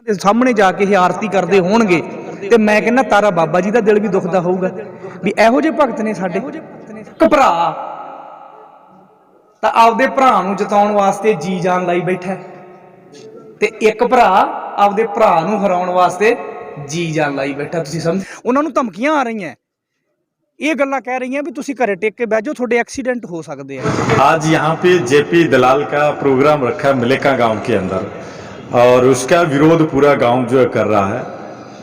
सामने जाके ये आरती करते होणगे ते मैं कहना तारा बाबा जी का दिल भी दुखदा होऊगा भी इहो जे भगत ने साडे। इक भरा तां आपदे भरा नूं जिताउण वास्ते जी जान लाई बैठा ते एक भरा आपदे भरा नूं हराउण वास्ते जी जान लाई बैठा। तुसीं समझ उन्हां नूं धमकियां आ रही हैं, ये गल्लां कह रही हैं भी तुसीं घरे टेक के बैठ जाओ, तुहाडे एक्सीडेंट हो सकते हैं। आज यहाँ पे जेपी दलाल का प्रोग्राम रखा है मलेका गांव के अंदर और उसका विरोध पूरा गांव जो है कर रहा है।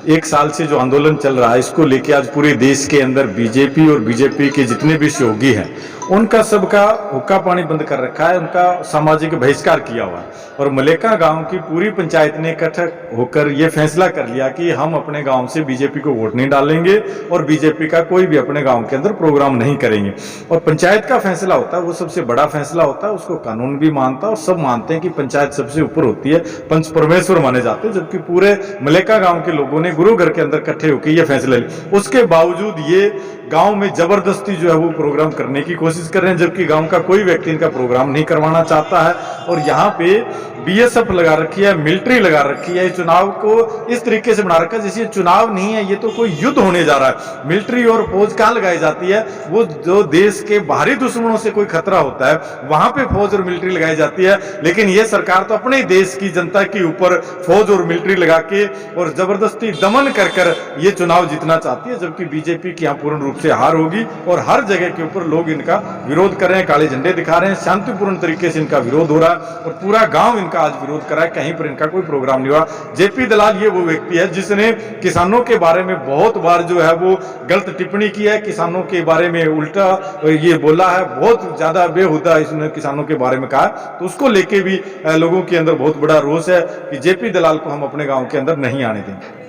एक साल से जो आंदोलन चल रहा है इसको लेके आज पूरे देश के अंदर बीजेपी और बीजेपी के जितने भी सहयोगी हैं उनका सबका हुक्का पानी बंद कर रखा है, उनका सामाजिक बहिष्कार किया हुआ है। और मलेका गांव की पूरी पंचायत ने इकट्ठा होकर ये फैसला कर लिया कि हम अपने गांव से बीजेपी को वोट नहीं डालेंगे और बीजेपी का कोई भी अपने गांव के अंदर प्रोग्राम नहीं करेंगे। और पंचायत का फैसला होता है वो सबसे बड़ा फैसला होता है, उसको कानून भी मानता है और सब मानते हैं कि पंचायत सबसे ऊपर होती है, पंच परमेश्वर माने जाते हैं। जबकि पूरे मलेका गांव के लोगों ने गुरु घर के अंदर इकट्ठे होकर ये फैसला लिया, उसके बावजूद ये गांव में जबरदस्ती जो है वो प्रोग्राम करने की कोशिश कर रहे हैं, जबकि गांव का कोई व्यक्ति इनका प्रोग्राम नहीं करवाना चाहता है। और यहाँ पे बीएसएफ लगा रखी है, मिलिट्री लगा रखी है, चुनाव को इस तरीके से बना रखा है जैसे चुनाव नहीं है, ये तो कोई युद्ध होने जा रहा है। मिलिट्री और फौज कहाँ लगाई जाती है, वो जो देश के बाहरी दुश्मनों से कोई खतरा होता है वहां पे फौज और मिलिट्री लगाई जाती है। लेकिन ये सरकार तो अपने देश की जनता के ऊपर फौज और मिलिट्री लगा के और जबरदस्ती दमन कर कर ये चुनाव जीतना चाहती है, जबकि बीजेपी की यहाँ पूर्ण रूप से हार होगी। और हर जगह के ऊपर लोग इनका विरोध कर रहे हैं, काले झंडे दिखा रहे हैं, शांतिपूर्ण तरीके से इनका विरोध हो रहा है और पूरा गांव इनका आज विरोध कर रहा है। कहीं पर इनका कोई प्रोग्राम नहीं हुआ। जेपी दलाल ये वो व्यक्ति है जिसने किसानों के बारे में बहुत बार जो है वो गलत टिप्पणी की है, किसानों के बारे में उल्टा ये बोला है, बहुत ज्यादा बेहुदा इसने किसानों के बारे में कहा। तो उसको लेके भी लोगों के अंदर बहुत बड़ा रोष है कि जेपी दलाल को हम अपने गांव के अंदर नहीं आने देंगे।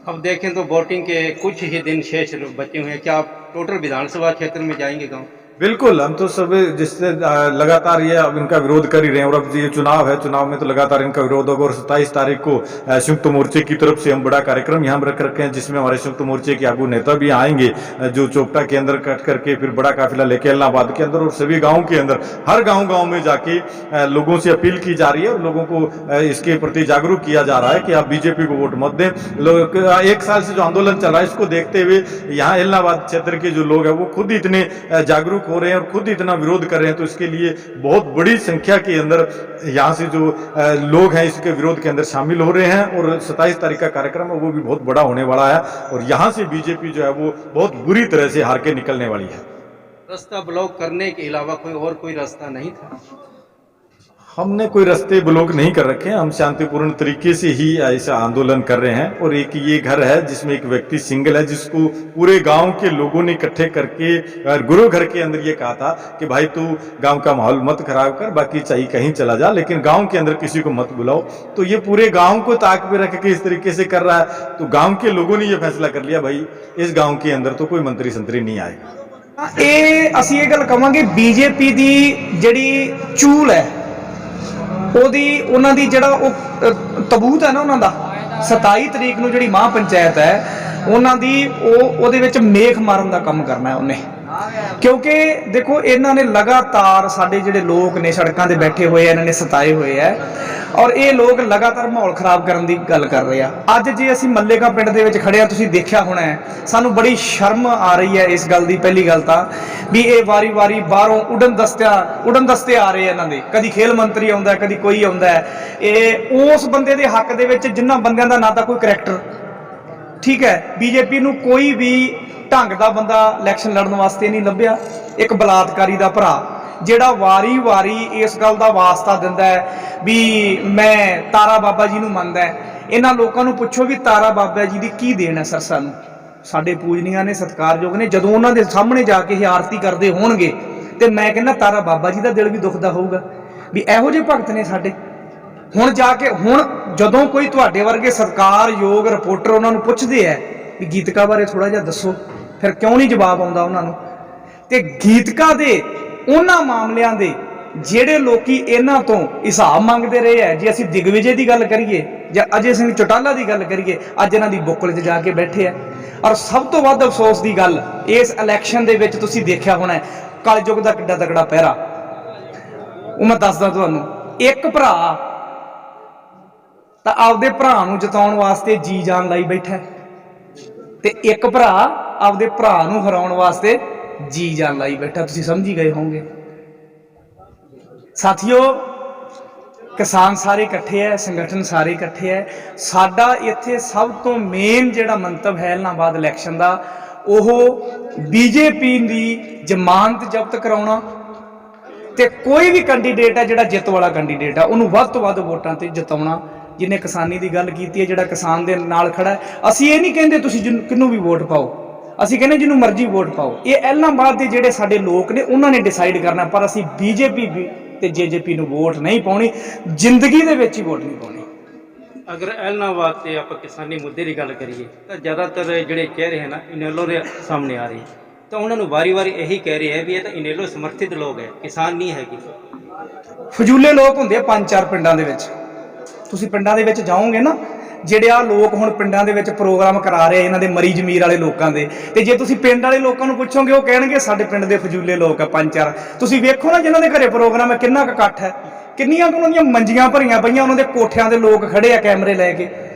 अब देखें तो वोटिंग के कुछ ही दिन शेष बचे हुए हैं, क्या आप टोटल विधानसभा क्षेत्र में जाएंगे गांव? बिल्कुल, हम तो सब जिससे लगातार ये अब इनका विरोध कर ही रहे हैं। और अब ये चुनाव है, चुनाव में तो लगातार इनका विरोध होगा। और 27 तारीख को संयुक्त मोर्चे की तरफ से हम बड़ा कार्यक्रम यहाँ रख रखे हैं जिसमें हमारे संयुक्त मोर्चे के आगू नेता भी आएंगे, जो चोपटा के अंदर कट करके फिर बड़ा काफिला लेके इलाहाबाद के अंदर और सभी गाँव के अंदर हर गाँव में जाके लोगों से अपील की जा रही है और लोगों को इसके प्रति जागरूक किया जा रहा है कि आप बीजेपी को वोट मत दें। लोग एक साल से जो आंदोलन चल रहा है इसको देखते हुए यहाँ इलाहाबाद क्षेत्र के जो लोग हैं वो खुद इतने जागरूक हो रहे हैं और खुद इतना विरोध कर रहे हैं। तो इसके लिए बहुत बड़ी संख्या के अंदर यहाँ से जो लोग हैं इसके विरोध के अंदर शामिल हो रहे हैं। और 27 तारीख का कार्यक्रम है वो भी बहुत बड़ा होने वाला है और यहाँ से बीजेपी जो है वो बहुत बुरी तरह से हार के निकलने वाली है। रास्ता ब्लॉक करने के अलावा कोई रास्ता नहीं था? हमने कोई रास्ते ब्लॉक नहीं कर रखे हैं, हम शांतिपूर्ण तरीके से ही ऐसा आंदोलन कर रहे हैं। और एक ये घर है जिसमें एक व्यक्ति सिंगल है जिसको पूरे गांव के लोगों ने इकट्ठे करके गुरु घर के अंदर ये कहा था कि भाई तू गांव का माहौल मत खराब कर, बाकी चाहिए कहीं चला जा, लेकिन गांव के अंदर किसी को मत बुलाओ। तो ये पूरे गांव को ताक पे रख के इस तरीके से कर रहा है। तो गांव के लोगों ने ये फैसला कर लिया भाई इस गाँव के अंदर तो कोई मंत्री संतरी नहीं आएगा। ये असीं ये गल कहांगे बीजेपी दी जिहड़ी चूल है ਉਹਦੀ ਉਹਨਾਂ ਦੀ ਜਿਹੜਾ ਉਹ ਤਬੂਤ ਹੈ ਨਾ ਉਹਨਾਂ ਦਾ 27 ਤਰੀਕ ਨੂੰ ਜਿਹੜੀ ਮਹਾਂ ਪੰਚਾਇਤ ਹੈ ਉਹਨਾਂ ਦੀ ਉਹਦੇ ਵਿੱਚ ਮੇਖ ਮਾਰਨ ਦਾ ਕੰਮ ਕਰਨਾ ਹੈ ਉਹਨੇ। क्योंकि देखो इन्होंने लगातार साडे जिहड़े लोग ने सड़कों पर बैठे हुए इन्होंने सताए हुए है और ये लोग लगातार माहौल खराब करने की गल कर रहे हैं। अज जे असीं मल्लेका पिंड दे विच खड़े आ, तुसीं देखिया होना है, सानूं बड़ी शर्म आ रही है इस गल की। पहली गल तां भी ये वारी वारी बाहरों उड़न दस्ते आ रहे हैं इन्हां दे, कदी खेल मंत्री आउंदा है, कदी कोई आउंदा है। ये उस बंदे दे हक दे विच जिन्हां बंदियां दा ना तां कोई करैक्टर ठीक है, बीजेपी नूं कोई भी ढंग का बंदा इलैक्शन लड़न वास्ते नहीं लभ्या। एक बलात्कारी का भरा जिहड़ा वारी वारी इस गल का वास्ता दिंदा है भी मैं तारा बाबा जी नूं मनदा है। इन्हां लोकां नूं पुछो भी तारा बाबा जी दी की देन है सरसा नूं। साडे पूजनीआं ने सत्कारयोग ने जदों उन्हां दे सामने जाके ये आरती करते होणगे ते मैं कहना तारा बाबा जी का दिल भी दुखदा होऊगा भी इहो जिहे भगत ने साडे। हुण जाके हुण जदों कोई तुहाडे वर्गे सत्कारयोग रिपोर्टर उन्होंने पुछदे है भी गीतका बारे थोड़ा जिहा दसो, फिर क्यों नहीं जवाब आउंदा उन्होंने। ते गीतका दे उन्हां मामलिਆਂ दे ਜਿਹੜੇ लोकी इन्हां तो हिसाब मंगते रहे हैं। जे असीं दिग्विजय की गल करिए या अजय सिंह चौटाला की गल करिए, अज इन्हां दी बुकल 'च जाके बैठे हैं। और सब तो वध अफसोस की गल इस इलैक्शन दे विच तुसीं देखिया होना है कलयुग दा किड्डा तगड़ा पहरा। वो मैं दसदा तुहानूं, एक भरा ਤਾਂ ਆਪਦੇ ਭਰਾ ਨੂੰ ਜਿਤਾਉਣ ਵਾਸਤੇ ਜੀ ਜਾਨ ਲਾਈ ਬੈਠਾ, ਤੇ ਇੱਕ ਭਰਾ ਆਪਦੇ ਭਰਾ ਨੂੰ ਹਰਾਉਣ ਵਾਸਤੇ ਜੀ ਜਾਨ ਲਾਈ ਬੈਠਾ। ਤੁਸੀਂ ਸਮਝੀ ਗਏ ਹੋਵੋਗੇ ਸਾਥੀਓ। ਕਿਸਾਨ ਸਾਰੇ ਇਕੱਠੇ ਹੈ, ਸੰਗਠਨ ਸਾਰੇ ਇਕੱਠੇ ਹੈ। ਸਾਡਾ ਇੱਥੇ ਸਭ ਤੋਂ ਮੇਨ ਜਿਹੜਾ ਮੰਤਵ ਹੈ ਇਲਾਹਾਬਾਦ ਇਲੈਕਸ਼ਨ ਦਾ, ਉਹ ਬੀਜੇਪੀ ਦੀ ਜ਼ਮਾਨਤ ਜ਼ਬਤ ਕਰਾਉਣਾ, ਤੇ ਕੋਈ ਵੀ ਕੈਂਡੀਡੇਟ ਹੈ ਜਿਹੜਾ ਜਿੱਤ ਵਾਲਾ ਕੈਂਡੀਡੇਟ ਹੈ ਉਹਨੂੰ ਵੱਧ ਤੋਂ ਵੱਧ ਵੋਟਾਂ ਤੇ ਜਿਤਾਉਣਾ। ਜਿਹਨੇ ਕਿਸਾਨੀ ਦੀ ਗੱਲ ਕੀਤੀ ਹੈ, ਜਿਹੜਾ ਕਿਸਾਨ ਦੇ ਨਾਲ ਖੜਾ ਹੈ, ਅਸੀਂ ਇਹ ਨਹੀਂ ਕਹਿੰਦੇ ਤੁਸੀਂ ਕਿਹਨੂੰ ਵੀ ਵੋਟ ਪਾਓ, ਅਸੀਂ ਕਹਿੰਦੇ ਜਿਹਨੂੰ ਮਰਜ਼ੀ ਵੋਟ ਪਾਓ। ਇਹ ਇਲਾਹਾਬਾਦ ਦੇ ਜਿਹੜੇ ਸਾਡੇ ਲੋਕ ਨੇ ਉਹਨਾਂ ਨੇ ਡਿਸਾਈਡ ਕਰਨਾ, ਪਰ ਅਸੀਂ ਬੀਜੇਪੀ ਤੇ ਜੇਜੇਪੀ ਨੂੰ ਵੋਟ ਨਹੀਂ ਪਾਉਣੀ, ਜ਼ਿੰਦਗੀ ਦੇ ਵਿੱਚ ਹੀ ਵੋਟ ਨਹੀਂ ਪਾਉਣੀ। अगर एलनाबाद से आप किसानी मुद्दे की गल करिए तो ज़्यादातर जोड़े चेहरे हैं ना इनेलो के सामने आ रही, तो उन्होंने वारी वारी यही कह रहे हैं भी ये तो इनेलो समर्थित लोग है, किसान नहीं हैगी। ਫਜ਼ੂਲੇ ਲੋਕ ਹੁੰਦੇ ਆ 5-4 ਪਿੰਡਾਂ ਦੇ ਵਿੱਚ। ਤੁਸੀਂ ਪਿੰਡਾਂ ਦੇ ਵਿੱਚ ਜਾਓਗੇ ਨਾ, ਜਿਹੜੇ ਆ ਲੋਕ ਹੁਣ ਪਿੰਡਾਂ ਦੇ ਵਿੱਚ ਪ੍ਰੋਗਰਾਮ ਕਰਾ ਰਹੇ ਇਹਨਾਂ ਦੇ ਮਰੀ ਜ਼ਮੀਰ ਵਾਲੇ ਲੋਕਾਂ ਦੇ, ਤੇ ਜੇ ਤੁਸੀਂ ਪਿੰਡ ਵਾਲੇ ਲੋਕਾਂ ਨੂੰ ਪੁੱਛੋਗੇ ਉਹ ਕਹਿਣਗੇ ਸਾਡੇ ਪਿੰਡ ਦੇ ਫਜ਼ੂਲੇ ਲੋਕ ਆ 5-4। ਤੁਸੀਂ ਵੇਖੋ ਨਾ ਜਿਨ੍ਹਾਂ ਦੇ ਘਰੇ ਪ੍ਰੋਗਰਾਮ ਹੈ ਕਿੰਨਾ ਕੁ ਇਕੱਠ ਹੈ, ਕਿੰਨੀਆਂ ਕੁ ਉਹਨਾਂ ਦੀਆਂ ਮੰਜੀਆਂ ਭਰੀਆਂ ਪਈਆਂ, ਉਹਨਾਂ ਦੇ ਕੋਠਿਆਂ ਦੇ ਲੋਕ ਖੜੇ ਆ ਕੈਮਰੇ ਲੈ ਕੇ।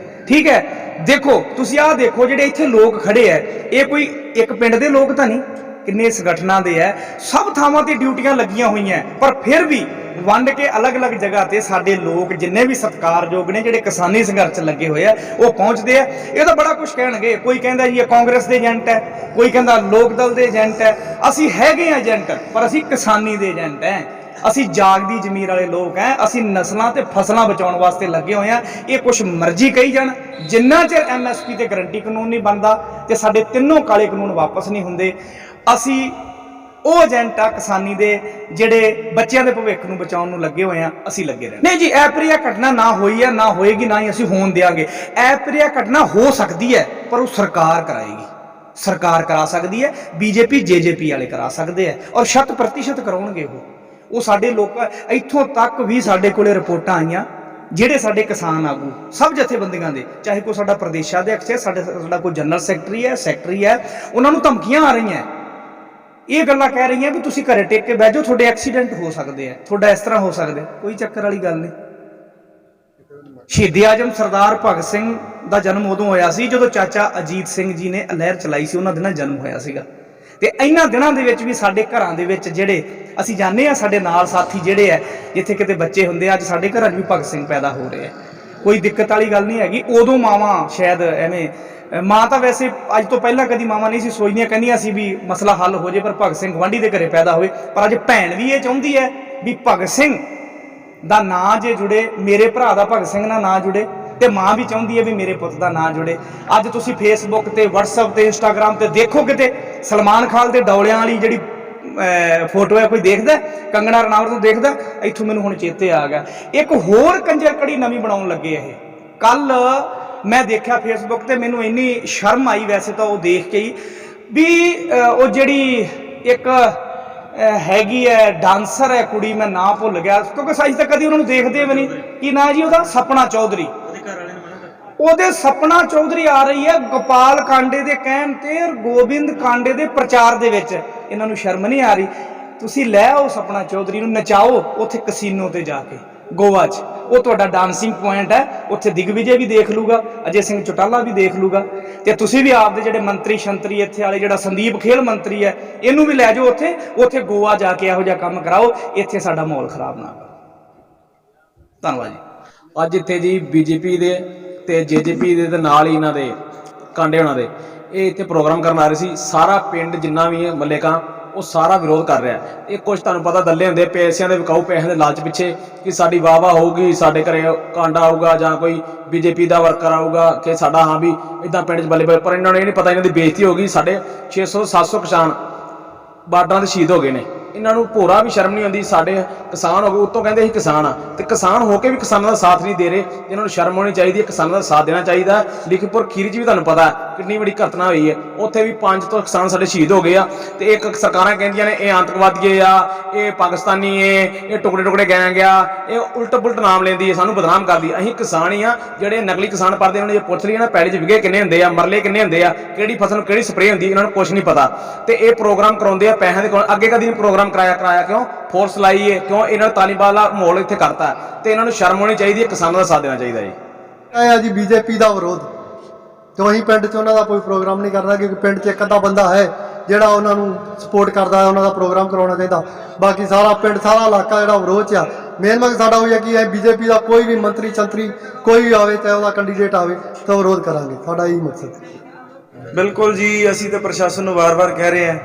ਠੀਕ ਹੈ, ਦੇਖੋ ਤੁਸੀਂ ਆਹ ਦੇਖੋ ਜਿਹੜੇ ਇੱਥੇ ਲੋਕ ਖੜੇ ਆ, ਇਹ ਕੋਈ ਇੱਕ ਪਿੰਡ ਦੇ ਲੋਕ ਤਾਂ ਨਹੀਂ, ਕਿੰਨੇ ਸੰਗਠਨਾਂ ਦੇ ਹੈ, ਸਭ ਥਾਵਾਂ ਤੇ ਡਿਊਟੀਆਂ ਲੱਗੀਆਂ ਹੋਈਆਂ, ਪਰ ਫਿਰ ਵੀ ਵੰਡ ਕੇ ਅਲੱਗ-ਅਲੱਗ ਜਗ੍ਹਾ ਤੇ ਸਾਡੇ ਲੋਕ ਜਿੰਨੇ ਵੀ ਸਤਿਕਾਰਯੋਗ ਨੇ ਜਿਹੜੇ ਕਿਸਾਨੀ ਸੰਘਰਸ਼ 'ਚ ਲੱਗੇ ਹੋਏ ਆ ਉਹ ਪਹੁੰਚਦੇ ਆ। ਇਹ ਤਾਂ ਬੜਾ ਕੁਝ ਕਹਿਣਗੇ, ਕੋਈ ਕਹਿੰਦਾ ਜੀ ਇਹ ਕਾਂਗਰਸ ਦੇ ਏਜੰਟ ਹੈ, ਕੋਈ ਕਹਿੰਦਾ ਲੋਕ ਦਲ ਦੇ ਏਜੰਟ ਹੈ। ਅਸੀਂ ਹੈਗੇ ਆ ਏਜੰਟ, ਪਰ ਅਸੀਂ ਕਿਸਾਨੀ ਦੇ ਏਜੰਟ ਹੈ, ਅਸੀਂ ਜਾਗਦੀ ਜ਼ਮੀਰ ਵਾਲੇ ਲੋਕ ਹੈ, ਅਸੀਂ ਨਸਲਾਂ ਤੇ ਫਸਲਾਂ ਬਚਾਉਣ ਵਾਸਤੇ ਲੱਗੇ ਹੋਏ ਆ। ਇਹ ਕੁਛ ਮਰਜ਼ੀ ਕਹੀ ਜਾਣ, ਜਿੰਨਾ ਚਿਰ MSP ਤੇ ਗਰੰਟੀ ਕਾਨੂੰਨ ਨਹੀਂ ਬਣਦਾ ਤੇ ਸਾਡੇ ਤਿੰਨੋਂ ਕਾਲੇ ਕਾਨੂੰਨ ਵਾਪਸ ਨਹੀਂ ਹੁੰਦੇ, ਅਸੀਂ ਉਹ ਏਜੰਟ ਆ ਕਿਸਾਨੀ ਦੇ ਜਿਹੜੇ ਬੱਚਿਆਂ ਦੇ ਭਵਿੱਖ ਨੂੰ ਬਚਾਉਣ ਨੂੰ ਲੱਗੇ ਹੋਏ ਆ, ਅਸੀਂ ਲੱਗੇ ਰਹਿਣਾ। ਨਹੀਂ ਜੀ, ਐਪਰੀਆ ਘਟਨਾ ਨਾ ਹੋਈ ਹੈ, ਨਾ ਹੋਏਗੀ, ਨਾ ਹੀ ਅਸੀਂ ਹੋਣ ਦੇਵਾਂਗੇ। ਐਪਰੀਆ ਘਟਨਾ ਹੋ ਸਕਦੀ ਹੈ, ਪਰ ਉਹ ਸਰਕਾਰ ਕਰਾਏਗੀ, ਸਰਕਾਰ ਕਰਾ ਸਕਦੀ ਹੈ, ਬੀਜੇਪੀ ਜੇਜੇਪੀ ਵਾਲੇ ਕਰਾ ਸਕਦੇ ਆ, ਔਰ 100% ਕਰਾਉਣਗੇ ਉਹ ਸਾਡੇ ਲੋਕ। ਇੱਥੋਂ ਤੱਕ ਵੀ ਸਾਡੇ ਕੋਲੇ ਰਿਪੋਰਟਾਂ ਆਈਆਂ, ਜਿਹੜੇ ਸਾਡੇ ਕਿਸਾਨ ਆਗੂ ਸਭ ਜਥੇਬੰਦੀਆਂ ਦੇ, ਚਾਹੇ ਕੋਈ ਸਾਡਾ ਪ੍ਰਦੇਸ਼ਾਧਿਕਸ਼ ਹੈ, ਸਾਡਾ ਕੋਈ ਜਨਰਲ ਸੈਕਟਰੀ ਹੈ, ਉਹਨਾਂ ਨੂੰ ਧਮਕੀਆਂ ਆ ਰਹੀਆਂ, ਇਹ ਗੱਲਾਂ ਕਹਿ ਰਹੀਆਂ ਵੀ ਤੁਸੀਂ ਘਰੇ ਟੇਕ ਕੇ ਬਹਿ ਜਾਓ, ਤੁਹਾਡੇ ਐਕਸੀਡੈਂਟ ਹੋ ਸਕਦੇ ਆ, ਤੁਹਾਡਾ ਇਸ ਤਰ੍ਹਾਂ ਹੋ ਸਕਦਾ। ਕੋਈ ਚੱਕਰ ਵਾਲੀ ਗੱਲ ਨਹੀਂ। ਸ਼ਹੀਦ ਆਜ਼ਮ ਸਰਦਾਰ ਭਗਤ ਸਿੰਘ ਦਾ ਜਨਮ ਉਦੋਂ ਹੋਇਆ ਸੀ ਜਦੋਂ ਚਾਚਾ ਅਜੀਤ ਸਿੰਘ ਜੀ ਨੇ ਲਹਿਰ ਚਲਾਈ ਸੀ, ਉਹਨਾਂ ਦਿਨਾਂ ਜਨਮ ਹੋਇਆ ਸੀਗਾ। ਤੇ ਇਹਨਾਂ ਦਿਨਾਂ ਦੇ ਵਿੱਚ ਵੀ ਸਾਡੇ ਘਰਾਂ ਦੇ ਵਿੱਚ ਜਿਹੜੇ ਅਸੀਂ ਜਾਂਦੇ ਆ, ਸਾਡੇ ਨਾਲ ਸਾਥੀ ਜਿਹੜੇ ਆ, ਜਿੱਥੇ ਕਿਤੇ ਬੱਚੇ ਹੁੰਦੇ ਆ, ਅੱਜ ਸਾਡੇ ਘਰਾਂ 'ਚ ਵੀ ਭਗਤ ਸਿੰਘ ਪੈਦਾ ਹੋ ਰਹੇ ਆ, ਕੋਈ ਦਿੱਕਤ ਵਾਲੀ ਗੱਲ ਨਹੀਂ ਹੈਗੀ। ਉਦੋਂ ਮਾਵਾਂ ਸ਼ਾਇਦ ਐਵੇਂ, ਮਾਂ ਤਾਂ ਵੈਸੇ ਅੱਜ ਤੋਂ ਪਹਿਲਾਂ ਕਦੀ ਮਾਵਾਂ ਨਹੀਂ ਸੀ ਸੋਚਦੀਆਂ, ਕਹਿੰਦੀਆਂ ਸੀ ਵੀ ਮਸਲਾ ਹੱਲ ਹੋ ਜੇ, ਪਰ ਭਗਤ ਸਿੰਘ ਗੁਆਂਢੀ ਦੇ ਘਰੇ ਪੈਦਾ ਹੋਵੇ। ਪਰ ਅੱਜ ਭੈਣ ਵੀ ਇਹ ਚਾਹੁੰਦੀ ਹੈ ਵੀ ਭਗਤ ਸਿੰਘ ਦਾ ਨਾਂ ਜੇ ਜੁੜੇ, ਮੇਰੇ ਭਰਾ ਦਾ ਭਗਤ ਸਿੰਘ ਨਾਲ ਨਾਂ ਜੁੜੇ, ਤੇ ਮਾਂ ਵੀ ਚਾਹੁੰਦੀ ਹੈ ਵੀ ਮੇਰੇ ਪੁੱਤ ਦਾ ਨਾਂ ਜੁੜੇ। ਅੱਜ ਤੁਸੀਂ ਫੇਸਬੁੱਕ ਤੇ, WhatsApp ਤੇ, Instagram ਤੇ ਦੇਖੋ ਕਿਤੇ ਸਲਮਾਨ ਖਾਨ ਦੇ ਡੌਲਿਆਂ ਵਾਲੀ ਜਿਹੜੀ ਫੋਟੋ ਹੈ, ਕੋਈ ਦੇਖਦਾ, ਕੰਗਣਾ ਰਣਾਵਤ ਨੂੰ ਦੇਖਦਾ। ਇੱਥੋਂ ਮੈਨੂੰ ਹੁਣ ਚੇਤੇ ਆ ਗਿਆ, ਇੱਕ ਹੋਰ ਕੰਜਰ ਕੜੀ ਨਵੀਂ ਬਣਾਉਣ ਲੱਗੇ ਇਹ। ਕੱਲ ਮੈਂ ਦੇਖਿਆ ਫੇਸਬੁੱਕ ਤੇ, ਮੈਨੂੰ ਇੰਨੀ ਸ਼ਰਮ ਆਈ ਵੈਸੇ ਤਾਂ ਉਹ ਦੇਖ ਕੇ ਹੀ, ਵੀ ਉਹ ਜਿਹੜੀ ਇੱਕ ਹੈਗੀ ਹੈ ਡਾਂਸਰ ਹੈ ਕੁੜੀ, ਮੈਂ ਨਾਂ ਭੁੱਲ ਗਿਆ ਕਿਉਂਕਿ ਸਾਈਜ਼ ਤਾਂ ਕਦੀ ਉਹਨਾਂ ਨੂੰ ਦੇਖਦੇ ਵੀ ਨਹੀਂ। ਕੀ ਨਾਂ ਜੀ ਉਹਦਾ? ਸਪਨਾ ਚੌਧਰੀ। ਉਹਦੇ ਸਪਨਾ ਚੌਧਰੀ ਆ ਰਹੀ ਹੈ ਗੋਪਾਲ ਕਾਂਡੇ ਦੇ ਕਹਿਣ ਤੇ, ਗੋਬਿੰਦ ਕਾਂਡੇ ਦੇ ਪ੍ਰਚਾਰ ਦੇ ਵਿੱਚ। ਇਹਨਾਂ ਨੂੰ ਸ਼ਰਮ ਨਹੀਂ ਆ ਰਹੀ? ਤੁਸੀਂ ਲੈ ਆਓ ਸਪਨਾ ਚੌਧਰੀ ਨੂੰ, ਨਚਾਓ ਉੱਥੇ ਕਸੀਨੋ ਤੇ ਜਾ ਕੇ ਗੋਆ 'ਚ, ਉਹ ਤੁਹਾਡਾ ਡਾਂਸਿੰਗ ਪੁਆਇੰਟ ਹੈ। ਉੱਥੇ ਦਿਗਵਿਜੇ ਵੀ ਦੇਖ ਲੂਗਾ, ਅਜੇ ਸਿੰਘ ਚੌਟਾਲਾ ਵੀ ਦੇਖ ਲੂਗਾ, ਤੇ ਤੁਸੀਂ ਵੀ ਆਪਦੇ ਜਿਹੜੇ ਮੰਤਰੀ ਸ਼ੰਤਰੀ ਇੱਥੇ ਵਾਲੇ, ਜਿਹੜਾ ਸੰਦੀਪ ਖੇਲ ਮੰਤਰੀ ਹੈ, ਇਹਨੂੰ ਵੀ ਲੈ ਜਾਓ ਉੱਥੇ ਗੋਆ ਜਾ ਕੇ ਇਹੋ ਜਿਹਾ ਕੰਮ ਕਰਾਓ, ਇੱਥੇ ਸਾਡਾ ਮਾਹੌਲ ਖਰਾਬ ਨਾ ਕਰੋ। ਧੰਨਵਾਦ ਜੀ। ਅੱਜ ਇੱਥੇ ਜੀ ਬੀਜੇਪੀ ਦੇ ਤੇ ਜੇਜੇਪੀ ਦੇ ਨਾਲ ਹੀ ਇਹਨਾਂ ਦੇ ਕਾਂਡੇ ਹੋਣਾ ਦੇ ਇਹ ਇੱਥੇ ਪ੍ਰੋਗਰਾਮ ਕਰਨ ਆ ਰਹੇ ਸੀ। ਸਾਰਾ ਪਿੰਡ ਜਿੰਨਾ ਵੀ ਹੈ ਮੱਲੇਕਾਂ, ਉਹ ਸਾਰਾ ਵਿਰੋਧ ਕਰ ਰਿਹਾ। ਇਹ ਕੁਝ ਤੁਹਾਨੂੰ ਪਤਾ ਦੱਲੇ ਹੁੰਦੇ ਪੈਸਿਆਂ ਦੇ ਵਿਕਾਊ ਪੈਸਿਆਂ ਦੇ ਲਾਲਚ ਪਿੱਛੇ, ਕਿ ਸਾਡੀ ਵਾਹ ਹੋਊਗੀ, ਸਾਡੇ ਘਰੇ ਕਾਂਡਾ ਆਊਗਾ ਜਾਂ ਕੋਈ ਬੀਜੇਪੀ ਦਾ ਵਰਕਰ ਆਊਗਾ ਕਿ ਸਾਡਾ ਹਾਂ ਵੀ ਇੱਦਾਂ ਪਿੰਡ 'ਚ ਬੱਲੇ। ਪਰ ਇਹਨਾਂ ਨੂੰ ਇਹ ਨਹੀਂ ਪਤਾ ਇਹਨਾਂ ਦੀ ਬੇਇੱਜ਼ਤੀ ਹੋ ਗਈ। ਸਾਡੇ 600-700 ਕਿਸਾਨ ਬਾਰਡਰਾਂ 'ਤੇ ਸ਼ਹੀਦ ਹੋ ਗਏ ਨੇ। ਇਹਨਾਂ ਨੂੰ ਭੋਰਾ ਵੀ ਸ਼ਰਮ ਨਹੀਂ ਆਉਂਦੀ। ਸਾਡੇ ਕਿਸਾਨ ਹੋ ਗਏ, ਉੱਤੋਂ ਕਹਿੰਦੇ ਅਸੀਂ ਕਿਸਾਨ ਆ, ਤੇ ਕਿਸਾਨ ਹੋ ਕੇ ਵੀ ਕਿਸਾਨਾਂ ਦਾ ਸਾਥ ਨਹੀਂ ਦੇ ਰਹੇ। ਇਹਨਾਂ ਨੂੰ ਸ਼ਰਮ ਹੋਣੀ ਚਾਹੀਦੀ ਹੈ, ਕਿਸਾਨਾਂ ਦਾ ਸਾਥ ਦੇਣਾ ਚਾਹੀਦਾ। ਲਿਖਪੁਰ ਖੀਰੀ 'ਚ ਵੀ ਤੁਹਾਨੂੰ ਪਤਾ ਕਿੰਨੀ ਬੜੀ ਘਟਨਾ ਹੋਈ ਹੈ, ਉੱਥੇ ਵੀ 5 ਤੋਂ ਕਿਸਾਨ ਸਾਡੇ ਸ਼ਹੀਦ ਹੋ ਗਏ ਆ। ਤੇ ਇੱਕ ਸਰਕਾਰਾਂ ਕਹਿੰਦੀਆਂ ਨੇ ਇਹ ਆਤੰਕਵਾਦੀ ਆ, ਇਹ ਪਾਕਿਸਤਾਨੀ ਇਹ ਟੁਕੜੇ ਗੈਂਗ ਆ, ਇਹ ਉਲਟ ਪੁਲਟ ਨਾਮ ਲੈਂਦੀ ਹੈ, ਸਾਨੂੰ ਬਦਨਾਮ ਕਰਦੀ। ਅਸੀਂ ਕਿਸਾਨ ਹੀ ਆ। ਜਿਹੜੇ ਨਕਲੀ ਕਿਸਾਨ ਪੜਦੇ ਉਹਨਾਂ ਨੂੰ ਜੇ ਪੁੱਛ ਲਈਏ ਨਾ ਪੈਲੀ 'ਚ ਵਿਗੇ ਕਿੰਨੇ ਹੁੰਦੇ ਆ, ਮਰਲੇ ਕਿੰਨੇ ਹੁੰਦੇ ਆ, ਕਿਹੜੀ ਫਸਲ ਨੂੰ ਕਿਹੜੀ ਸਪਰੇਅ ਹੁੰਦੀ, ਇਹਨਾਂ ਨੂੰ ਕੁਛ ਨਹੀਂ ਪਤਾ। ਤੇ ਇਹ ਪ੍ਰੋਗਰਾਮ ਕਰਾਉਂਦੇ ਆ ਪੈਸਿਆਂ ਦੇ ਕੋਲ। ਅੱਗੇ ਕਦੀ ਪ੍ਰੋਗਰਾਮ ਕਰਾਇਆ ਕਿਉਂ? ਫੋਰਸ ਲਾਈ ਹੈ ਕਿਉਂ? ਇਹਨਾਂ ਨੂੰ ਤਾਲੀਬਾਨ ਦਾ ਮਾਹੌਲ ਇੱਥੇ ਕਰਤਾ। ਤੇ ਇਹਨਾਂ ਨੂੰ ਸ਼ਰਮ ਹੋਣੀ ਚਾਹੀਦੀ ਹੈ, ਕਿਸਾਨਾਂ ਦਾ ਸਾਥ ਦੇਣਾ ਚਾਹੀਦਾ ਜੀ। ਇਹ ਆ ਜੀ ਬੀਜੇਪੀ ਦਾ ਵਿਰੋਧ ਤੇ ਅਸੀਂ ਪਿੰਡ 'ਚ ਉਹਨਾਂ ਦਾ ਕੋਈ ਪ੍ਰੋਗਰਾਮ ਨਹੀਂ ਕਰਨਾ, ਕਿਉਂਕਿ ਪਿੰਡ 'ਚ ਇੱਕ ਅੱਧਾ ਬੰਦਾ ਹੈ ਜਿਹੜਾ ਉਹਨਾਂ ਨੂੰ ਸਪੋਰਟ ਕਰਦਾ ਹੈ, ਉਹਨਾਂ ਦਾ ਪ੍ਰੋਗਰਾਮ ਕਰਵਾਉਣਾ ਚਾਹੀਦਾ। ਬਾਕੀ ਸਾਰਾ ਪਿੰਡ, ਸਾਰਾ ਇਲਾਕਾ ਜਿਹੜਾ ਵਿਰੋਧ 'ਚ ਆ। ਮੇਨ ਮਕਸਦ ਸਾਡਾ ਉਹ ਹੈ ਕਿ ਇਹ ਬੀਜੇਪੀ ਦਾ ਕੋਈ ਵੀ ਮੰਤਰੀ ਸੰਤਰੀ ਕੋਈ ਵੀ ਆਵੇ, ਚਾਹੇ ਉਹਦਾ ਕੈਂਡੀਡੇਟ ਆਵੇ, ਤਾਂ ਵਿਰੋਧ ਕਰਾਂਗੇ। ਸਾਡਾ ਇਹੀ ਮਕਸਦ। ਬਿਲਕੁਲ ਜੀ, ਅਸੀਂ ਤਾਂ ਪ੍ਰਸ਼ਾਸਨ ਨੂੰ ਵਾਰ-ਵਾਰ ਕਹਿ ਰਹੇ ਹਾਂ,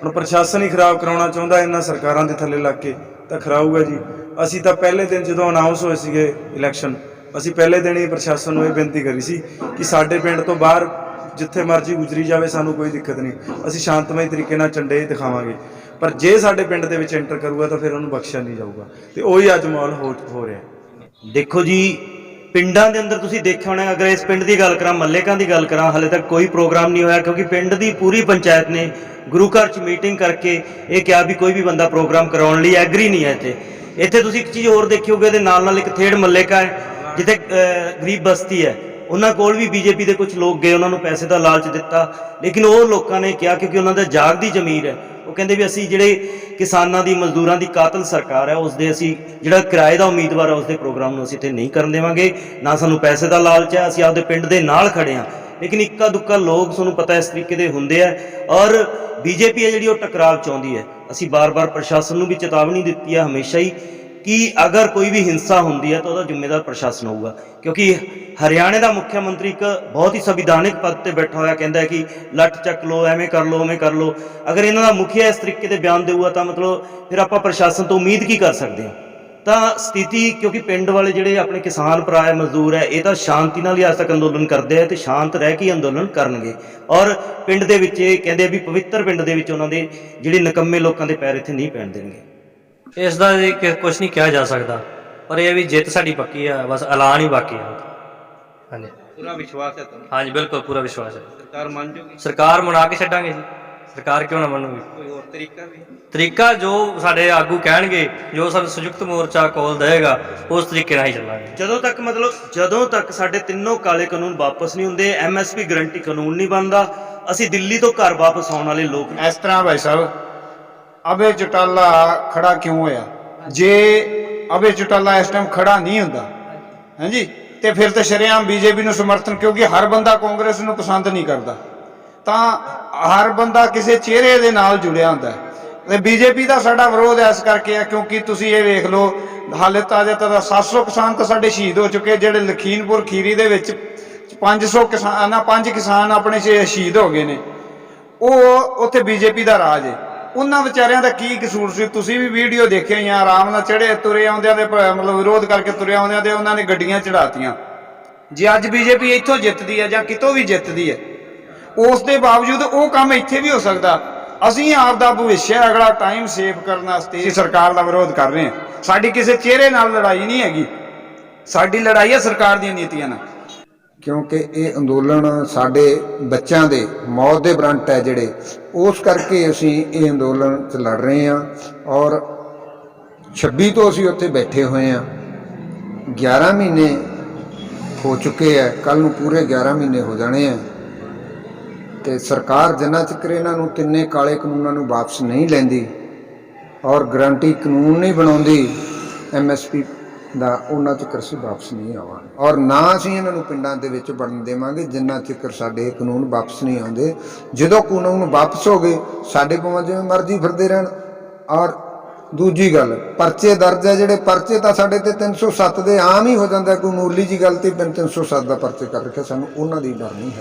ਹੁਣ ਪ੍ਰਸ਼ਾਸਨ ਹੀ ਖਰਾਬ ਕਰਾਉਣਾ ਚਾਹੁੰਦਾ ਇਹਨਾਂ ਸਰਕਾਰਾਂ ਦੇ ਥੱਲੇ ਲੱਗ ਕੇ, ਤਾਂ ਖਰਾਊਗਾ ਜੀ। ਅਸੀਂ ਤਾਂ ਪਹਿਲੇ ਦਿਨ ਜਦੋਂ ਅਨਾਉਂਸ ਹੋਏ ਸੀਗੇ ਇਲੈਕਸ਼ਨ, ਅਸੀਂ ਪਹਿਲੇ ਦਿਨ ਹੀ ਪ੍ਰਸ਼ਾਸਨ ਨੂੰ ਇਹ ਬੇਨਤੀ ਕਰੀ ਸੀ ਕਿ ਸਾਡੇ ਪਿੰਡ ਤੋਂ ਬਾਹਰ ਜਿੱਥੇ ਮਰਜ਼ੀ ਗੁਜ਼ਰੀ ਜਾਵੇ, ਸਾਨੂੰ ਕੋਈ ਦਿੱਕਤ ਨਹੀਂ, ਅਸੀਂ ਸ਼ਾਂਤਮਈ ਤਰੀਕੇ ਨਾਲ ਝੰਡੇ ਦਿਖਾਵਾਂਗੇ, ਪਰ ਜੇ ਸਾਡੇ ਪਿੰਡ ਦੇ ਵਿੱਚ ਐਂਟਰ ਕਰੂਗਾ ਤਾਂ ਫਿਰ ਉਹਨੂੰ ਬਖਸ਼ਿਆ ਨਹੀਂ ਜਾਊਗਾ। ਤੇ ਉਹੀ ਅੱਜ ਮਾਹੌਲ ਹੋ ਰਿਹਾ। ਦੇਖੋ ਜੀ, ਪਿੰਡਾਂ ਦੇ ਅੰਦਰ ਤੁਸੀਂ ਦੇਖਿਆ ਹੋਣਾ, ਅਗਰ ਇਸ ਪਿੰਡ ਦੀ ਗੱਲ ਕਰਾਂ, ਮੱਲੇਕਾਂ ਦੀ ਗੱਲ ਕਰਾਂ, ਹਾਲੇ ਤੱਕ ਕੋਈ ਪ੍ਰੋਗਰਾਮ ਨਹੀਂ ਹੋਇਆ, ਕਿਉਂਕਿ ਪਿੰਡ ਦੀ ਪੂਰੀ ਪੰਚਾਇਤ ਨੇ ਗੁਰੂ ਘਰ 'ਚ ਮੀਟਿੰਗ ਕਰਕੇ ਇਹ ਕਿਹਾ ਵੀ ਕੋਈ ਵੀ ਬੰਦਾ ਪ੍ਰੋਗਰਾਮ ਕਰਾਉਣ ਲਈ ਐਗਰੀ ਨਹੀਂ ਹੈ। ਇੱਥੇ ਤੁਸੀਂ ਇੱਕ ਚੀਜ਼ ਹੋਰ ਦੇਖਿਓਗੇ, ਇਹਦੇ ਨਾਲ ਇੱਕ ਥੇੜ ਮੱਲੇਕਾ ਹੈ ਜਿੱਥੇ ਗਰੀਬ ਬਸਤੀ ਹੈ, ਉਹਨਾਂ ਕੋਲ ਵੀ ਬੀਜੇਪੀ ਦੇ ਕੁਝ ਲੋਕ ਗਏ, ਉਹਨਾਂ ਨੂੰ ਪੈਸੇ ਦਾ ਲਾਲਚ ਦਿੱਤਾ, ਲੇਕਿਨ ਉਹ ਲੋਕਾਂ ਨੇ ਕਿਹਾ, ਕਿਉਂਕਿ ਉਹਨਾਂ ਦਾ ਜਾਗਦੀ ਜ਼ਮੀਰ ਹੈ, ਉਹ ਕਹਿੰਦੇ ਵੀ ਅਸੀਂ ਜਿਹੜੇ ਕਿਸਾਨਾਂ ਦੀ, ਮਜ਼ਦੂਰਾਂ ਦੀ ਕਾਤਲ ਸਰਕਾਰ ਹੈ, ਉਸ ਦੇ ਅਸੀਂ ਜਿਹੜਾ ਕਿਰਾਏ ਦਾ ਉਮੀਦਵਾਰ ਹੈ, ਉਸ ਦੇ ਪ੍ਰੋਗਰਾਮ ਨੂੰ ਅਸੀਂ ਇੱਥੇ ਨਹੀਂ ਕਰਨ ਦੇਵਾਂਗੇ। ਨਾ ਸਾਨੂੰ ਪੈਸੇ ਦਾ ਲਾਲਚ ਹੈ, ਅਸੀਂ ਆਪਦੇ ਪਿੰਡ ਦੇ ਨਾਲ ਖੜੇ ਹਾਂ। ਲੇਕਿਨ ਇੱਕਾ ਦੁੱਕਾ ਲੋਕ, ਤੁਹਾਨੂੰ ਪਤਾ ਇਸ ਤਰੀਕੇ ਦੇ ਹੁੰਦੇ ਆ, ਔਰ ਬੀਜੇਪੀ ਹੈ ਜਿਹੜੀ ਉਹ ਟਕਰਾਅ ਚਾਹੁੰਦੀ ਹੈ। ਅਸੀਂ ਬਾਰ-ਬਾਰ ਪ੍ਰਸ਼ਾਸਨ ਨੂੰ ਵੀ ਚੇਤਾਵਨੀ ਦਿੱਤੀ ਹੈ ਹਮੇਸ਼ਾ ਹੀ ਕਿ ਅਗਰ ਕੋਈ ਵੀ ਹਿੰਸਾ ਹੁੰਦੀ ਹੈ ਤਾਂ ਉਹਦਾ ਜ਼ਿੰਮੇਵਾਰ ਪ੍ਰਸ਼ਾਸਨ ਹੋਊਗਾ, ਕਿਉਂਕਿ ਹਰਿਆਣੇ ਦਾ ਮੁੱਖ ਮੰਤਰੀ ਇੱਕ ਬਹੁਤ ਹੀ ਸੰਵਿਧਾਨਿਕ ਪਦ ਤੇ ਬੈਠਾ ਹੋਇਆ ਕਹਿੰਦਾ ਹੈ ਕਿ ਲੱਠ ਚੱਕ ਲਓ, ਐਵੇਂ ਕਰ ਲਓ, ਉਵੇਂ ਕਰ ਲਓ। ਅਗਰ ਇਹਨਾਂ ਦਾ ਮੁਖੀਆ ਇਸ ਤਰੀਕੇ ਦੇ ਬਿਆਨ ਦੇਊਗਾ ਤਾਂ ਮਤਲਬ ਫਿਰ ਆਪਾਂ ਪ੍ਰਸ਼ਾਸਨ ਤੋਂ ਉਮੀਦ ਕੀ ਕਰ ਸਕਦੇ ਹਾਂ। ਤਾਂ ਸਥਿਤੀ, ਕਿਉਂਕਿ ਪਿੰਡ ਵਾਲੇ ਜਿਹੜੇ ਆਪਣੇ ਕਿਸਾਨ ਭਰਾ ਹੈ, ਮਜ਼ਦੂਰ ਹੈ, ਇਹ ਤਾਂ ਸ਼ਾਂਤੀ ਨਾਲ ਹੀ ਅੱਜ ਤੱਕ ਅੰਦੋਲਨ ਕਰਦੇ ਆ ਤੇ ਸ਼ਾਂਤ ਰਹਿ ਕੇ ਅੰਦੋਲਨ ਕਰਨਗੇ। ਔਰ ਪਿੰਡ ਦੇ ਵਿੱਚ ਇਹ ਕਹਿੰਦੇ ਵੀ ਪਵਿੱਤਰ ਪਿੰਡ ਦੇ ਵਿੱਚ ਉਹਨਾਂ ਦੇ ਜਿਹੜੇ ਨਿਕੰਮੇ ਲੋਕਾਂ ਦੇ ਪੈਰ ਇੱਥੇ ਨਹੀਂ ਪੈਣ ਦੇਣਗੇ। ਇਸ ਦਾ ਕੁਝ ਨਹੀਂ ਕਿਹਾ ਜਾ ਸਕਦਾ, ਪਰ ਇਹ ਵੀ ਜਿੱਤ ਸਾਡੀ ਪੱਕੀ ਆ, ਬਸ ਐਲਾਨ ਹੀ ਬਾਕੀ ਆ। ਹਾਂਜੀ, ਪੂਰਾ ਵਿਸ਼ਵਾਸ ਹੈ ਤੁਹਾਨੂੰ? ਹਾਂਜੀ, ਬਿਲਕੁਲ ਪੂਰਾ ਵਿਸ਼ਵਾਸ ਹੈ। ਸਰਕਾਰ ਮੰਨ ਜੂਗੀ? ਸਰਕਾਰ ਮਨਾ ਕੇ ਛੱਡਾਂਗੇ ਜੀ, ਸਰਕਾਰ ਕਿਉਂ ਨਾ ਮੰਨੂਗੀ। ਕੋਈ ਹੋਰ ਤਰੀਕਾ ਵੀ? ਤਰੀਕਾ ਜੋ ਸਾਡੇ ਆਗੂ ਕਹਿਣਗੇ, ਜੋ ਸਾਨੂੰ ਸੰਯੁਕਤ ਮੋਰਚਾ ਕੋਲ ਦੇਗਾ, ਉਸ ਤਰੀਕੇ ਨਾਲ ਹੀ ਚੱਲਾਂਗੇ। ਜਦੋਂ ਤੱਕ ਸਾਡੇ ਤਿੰਨੋਂ ਕਾਲੇ ਕਾਨੂੰਨ ਵਾਪਸ ਨਹੀਂ ਹੁੰਦੇ, MSP ਗਰੰਟੀ ਕਾਨੂੰਨ ਨਹੀਂ ਬਣਦਾ, ਅਸੀਂ ਦਿੱਲੀ ਤੋਂ ਘਰ ਵਾਪਸ ਆਉਣ ਵਾਲੇ ਲੋਕ। ਇਸ ਤਰ੍ਹਾਂ ਭਾਈ ਸਾਹਿਬ, ਅਭੈ ਚੌਟਾਲਾ ਖੜਾ ਕਿਉਂ ਹੋਇਆ? ਜੇ ਅਭੈ ਚੌਟਾਲਾ ਇਸ ਟਾਈਮ ਖੜਾ ਨਹੀਂ ਹੁੰਦਾ, ਹਾਂਜੀ, ਤੇ ਫਿਰ ਤਾਂ ਸ਼ਰੇਆਮ ਬੀਜੇਪੀ ਨੂੰ ਸਮਰਥਨ, ਕਿਉਂਕਿ ਹਰ ਬੰਦਾ ਕਾਂਗਰਸ ਨੂੰ ਪਸੰਦ ਨਹੀਂ ਕਰਦਾ, ਤਾਂ ਹਰ ਬੰਦਾ ਕਿਸੇ ਚਿਹਰੇ ਦੇ ਨਾਲ ਜੁੜਿਆ ਹੁੰਦਾ। ਤੇ ਬੀਜੇਪੀ ਦਾ ਸਾਡਾ ਵਿਰੋਧ ਇਸ ਕਰਕੇ ਆ, ਕਿਉਂਕਿ ਤੁਸੀਂ ਇਹ ਵੇਖ ਲਓ, ਹਾਲੇ ਤਾਜ਼ਾ 700 ਕਿਸਾਨ ਤਾਂ ਸਾਡੇ ਸ਼ਹੀਦ ਹੋ ਚੁੱਕੇ, ਜਿਹੜੇ ਲਖੀਮਪੁਰ ਖੀਰੀ ਦੇ ਵਿੱਚ 5 ਕਿਸਾਨ ਆਪਣੇ ਸ਼ਹੀਦ ਹੋ ਗਏ ਨੇ। ਉਹ ਉੱਥੇ ਬੀਜੇਪੀ ਦਾ ਰਾਜ ਹੈ। ਉਹਨਾਂ ਵਿਚਾਰਿਆਂ ਦਾ ਕੀ ਕਸੂਰ ਸੀ? ਤੁਸੀਂ ਵੀ ਵੀਡੀਓ ਦੇਖਿਆ ਹੀ ਆ, ਆਰਾਮ ਨਾਲ ਚੜੇ ਤੁਰੇ ਆਉਂਦਿਆਂ ਦੇ ਮਤਲਬ ਵਿਰੋਧ ਕਰਕੇ ਤੁਰੇ ਆਉਂਦਿਆਂ ਦੇ ਉਹਨਾਂ ਨੇ ਗੱਡੀਆਂ ਚੜਾਤੀਆਂ। ਜੇ ਅੱਜ ਬੀਜੇਪੀ ਇੱਥੋਂ ਜਿੱਤਦੀ ਹੈ ਜਾਂ ਕਿਤੋਂ ਵੀ ਜਿੱਤਦੀ ਹੈ, ਉਸ ਦੇ ਬਾਵਜੂਦ ਉਹ ਕੰਮ ਇੱਥੇ ਵੀ ਹੋ ਸਕਦਾ। ਅਸੀਂ ਆਪ ਦਾ ਭਵਿੱਖ, ਅਗਲਾ ਟਾਈਮ ਸੇਵ ਕਰਨ ਵਾਸਤੇ ਸਰਕਾਰ ਦਾ ਵਿਰੋਧ ਕਰ ਰਹੇ ਹਾਂ। ਸਾਡੀ ਕਿਸੇ ਚਿਹਰੇ ਨਾਲ ਲੜਾਈ ਨਹੀਂ ਹੈਗੀ, ਸਾਡੀ ਲੜਾਈ ਹੈ ਸਰਕਾਰ ਦੀਆਂ ਨੀਤੀਆਂ ਨਾਲ। ਕਿਉਂਕਿ ਇਹ ਅੰਦੋਲਨ ਸਾਡੇ ਬੱਚਿਆਂ ਦੇ ਮੌਤ ਦੇ ਵਾਰੰਟ ਹੈ ਜਿਹੜੇ, ਉਸ ਕਰਕੇ ਅਸੀਂ ਇਹ ਅੰਦੋਲਨ 'ਚ ਲੜ ਰਹੇ ਹਾਂ। ਔਰ 26 ਤੋਂ ਅਸੀਂ ਉੱਥੇ ਬੈਠੇ ਹੋਏ ਹਾਂ, 11 ਮਹੀਨੇ ਹੋ ਚੁੱਕੇ ਹੈ, ਕੱਲ੍ਹ ਨੂੰ ਪੂਰੇ 11 ਮਹੀਨੇ ਹੋ ਜਾਣੇ ਆ। ਤੇ ਸਰਕਾਰ ਜਿੰਨਾ ਚਿਰ ਇਹਨਾਂ ਨੂੰ ਤਿੰਨੇ ਕਾਲੇ ਕਾਨੂੰਨਾਂ ਨੂੰ ਵਾਪਸ ਨਹੀਂ ਲੈਂਦੀ ਔਰ ਗਰੰਟੀ ਕਾਨੂੰਨ ਨਹੀਂ ਬਣਾਉਂਦੀ MSP ਦਾ, ਉਹਨਾਂ ਚਿਰ ਅਸੀਂ ਵਾਪਸ ਨਹੀਂ ਆਵਾਂਗੇ। ਔਰ ਨਾ ਅਸੀਂ ਇਹਨਾਂ ਨੂੰ ਪਿੰਡਾਂ ਦੇ ਵਿੱਚ ਵੜਨ ਦੇਵਾਂਗੇ ਜਿੰਨਾ ਚਿਰ ਸਾਡੇ ਕਾਨੂੰਨ ਵਾਪਸ ਨਹੀਂ ਆਉਂਦੇ। ਜਦੋਂ ਕਾਨੂੰਨ ਵਾਪਸ ਹੋ ਗਏ, ਸਾਡੇ ਭਾਵੇਂ ਜਿਵੇਂ ਮਰਜ਼ੀ ਫਿਰਦੇ ਰਹਿਣ। ਔਰ ਦੂਜੀ ਗੱਲ, ਪਰਚੇ ਦਰਜ ਹੈ, ਜਿਹੜੇ ਪਰਚੇ ਤਾਂ ਸਾਡੇ ਤੇ 307 ਦੇ ਆਮ ਹੀ ਹੋ ਜਾਂਦਾ, ਕੋਈ ਮੂਲੀ ਜੀ ਗੱਲ ਤੇ 307 ਦਾ ਪਰਚੇ ਕਰ ਰੱਖਿਆ, ਸਾਨੂੰ ਉਹਨਾਂ ਦੀ ਡਰ ਨਹੀਂ ਹੈ।